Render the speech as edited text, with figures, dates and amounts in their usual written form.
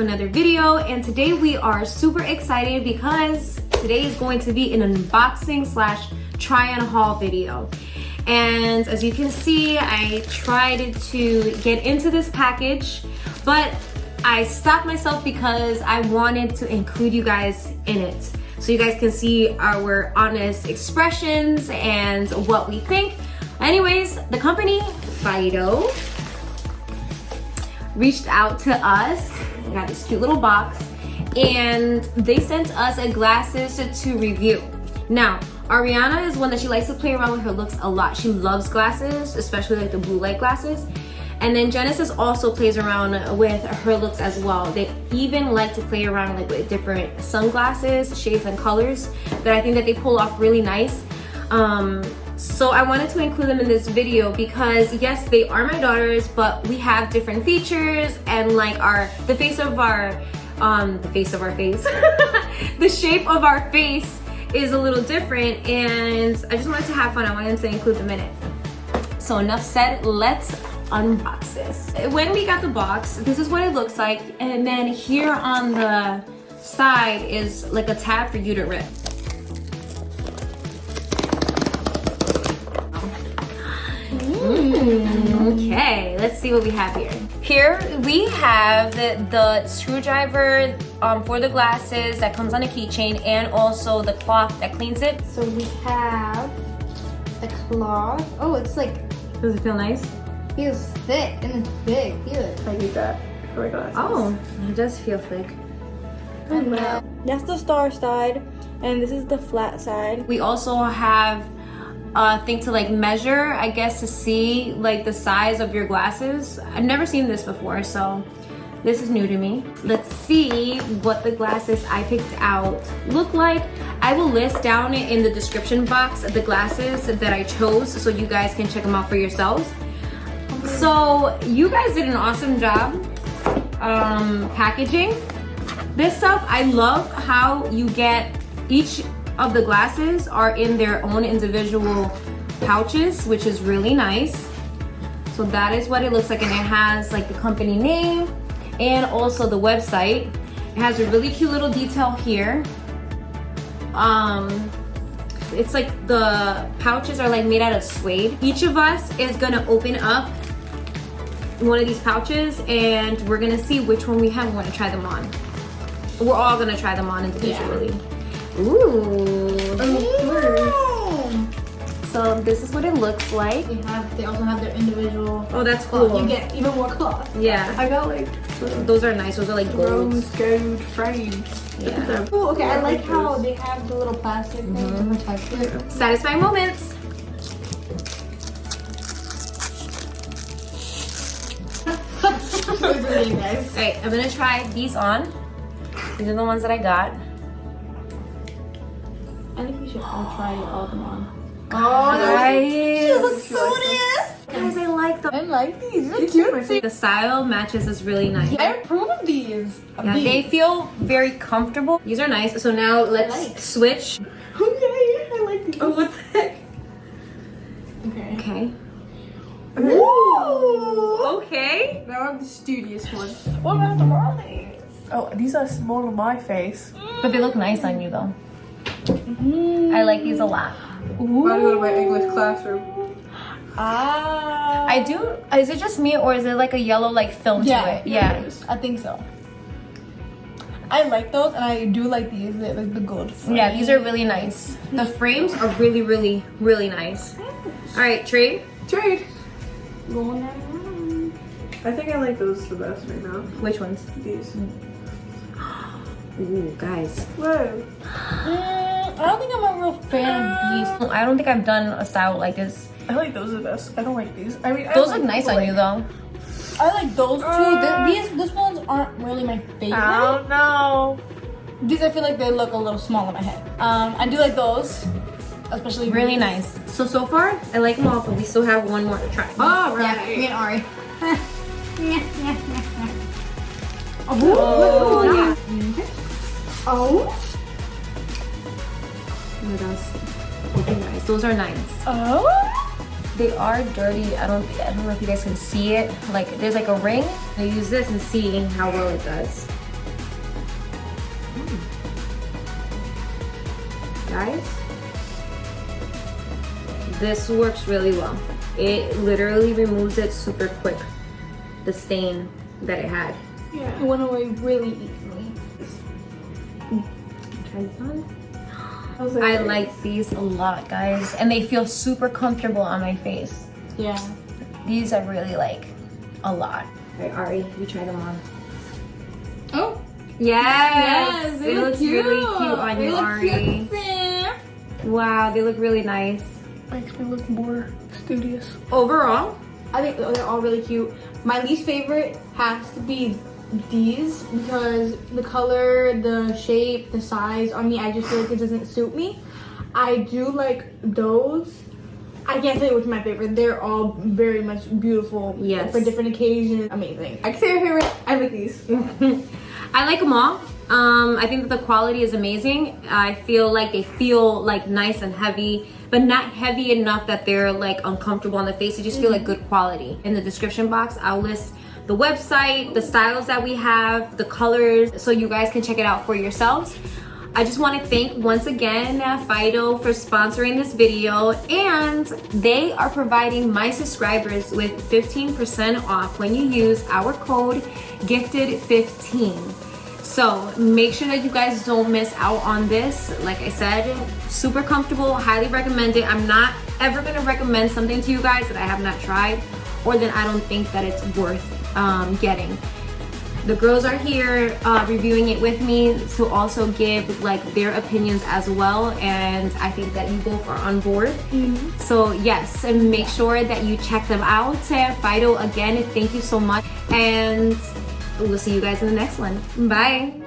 another video, and today we are super excited because today is going to be an unboxing slash try on haul video. And as you can see, I tried to get into this package, but I stopped myself because I wanted to include you guys in it, so you guys can see our honest expressions and what we think. Anyways, the company FYTOO reached out to us. We got this cute little box and they sent us glasses to review. Now, Ariana is one that she likes to play around with her looks a lot. She loves glasses, especially like the blue light glasses. And then Genesis also plays around with her looks as well. They even like to play around like with different sunglasses, shades and colors that I think that they pull off really nice. So I wanted to include them in this video because yes, they are my daughters, but we have different features and like the shape of our face is a little different, and I just wanted to have fun. I wanted to include them in it. So enough said, let's unbox this. When we got the box, this is what it looks like, and then here on the side is like a tab for you to rip. Okay, let's see what we have here. Here we have the screwdriver for the glasses that comes on a keychain, and also the cloth that cleans it. So we have the cloth. Oh, it's like, does it feel nice? Feels thick and it's big. Feel it. I need that for my glasses. Oh, it does feel thick. And That's the star side, and this is the flat side. We also have a thing to like measure, I guess, to see like the size of your glasses. I've never seen this before, so this is new to me. Let's see what the glasses I picked out look like. I will list down in the description box the glasses that I chose so you guys can check them out for yourselves. So you guys did an awesome job packaging this stuff. I love how you get each of the glasses are in their own individual pouches, which is really nice. So that is what it looks like, and it has like the company name and also the website. It has a really cute little detail here. It's like the pouches are like made out of suede. Each of us is gonna open up one of these pouches and we're gonna see which one we have. We're gonna try them on. We're all gonna try them on individually. Yeah. Ooh. So this is what it looks like. They also have their individual. Oh, that's cool. You get even more cloth. Yeah. I got like those are nice. Those are like gold frames. Yeah. Oh, okay. I like how they have the little plastic thing to protect it. Satisfying moments. Really nice. Alright, I'm gonna try these on. These are the ones that I got. I think we should all try all of them on. Guys, look so nice. guys, I like them. I like these. They're cute. The style matches is really nice. I approve of these. Yeah, they feel very comfortable. These are nice. So now let's switch. Okay, I like these. Oh, what the heck? Okay. Okay. Ooh. Okay. Now I'm the studious one. What about the Barneys? Oh, these are small on my face. But they look nice on you though. I like these a lot. Ooh. I go to my English classroom. Ah. I do. Is it just me, or is it like a yellow like film to it? Yeah. I think so. I like those, and I do like these. They're like the gold frame. Yeah, these are really nice. The frames are really, really, really nice. All right, trade. Trade. Going around. I think I like those the best right now. Which ones? These. Ooh, guys. Whoa. I don't think I'm a real fan of these. I don't think I've done a style like this. I like those the best. I don't like these. I mean, Those look nice on you though. I like those two. These ones aren't really my favorite. I don't know. These I feel like they look a little small in my head. I do like those, especially Really these. nice. So far, I like them all, but we still have one more to try. All Yeah, right. me and Ari. Oh, yeah. Oh. What else? Okay, guys, those are nice. Oh. They are dirty. I don't know if you guys can see it. Like there's like a ring. I use this and see how well it does. Guys, this works really well. It literally removes it super quick, the stain that it had. Yeah, it went away really easily. Try this on. I like these a lot, guys, and they feel super comfortable on my face. Yeah. These are really like a lot. All right, Ari, you try them on. Oh. Yes, They it look looks cute. really cute on They you, look Ari. cute. Wow, they look really nice. Makes me look more studious. Overall, I think they're all really cute. My least favorite has to be these because the color, the shape, the size on me, I just feel like it doesn't suit me. I do like those. I can't say which is my favorite. They're all very much beautiful. Yes. For different occasions. Amazing. I can say my favorite. I like these. I like them all. I think that the quality is amazing. I feel like they feel like nice and heavy, but not heavy enough that they're like uncomfortable on the face. They just feel like good quality. In the description box, I'll list the website, the styles that we have, the colors, so you guys can check it out for yourselves. I just want to thank once again FYTOO for sponsoring this video, and they are providing my subscribers with 15% off when you use our code GIFTED15. So make sure that you guys don't miss out on this. Like I said, super comfortable, highly recommend it. I'm not ever gonna recommend something to you guys that I have not tried or that I don't think that it's worth getting. The girls are here reviewing it with me to also give like their opinions as well, and I think that you both are on board. So yes, and make sure that you check them out. FYTOO, again, thank you so much, and we'll see you guys in the next one. Bye.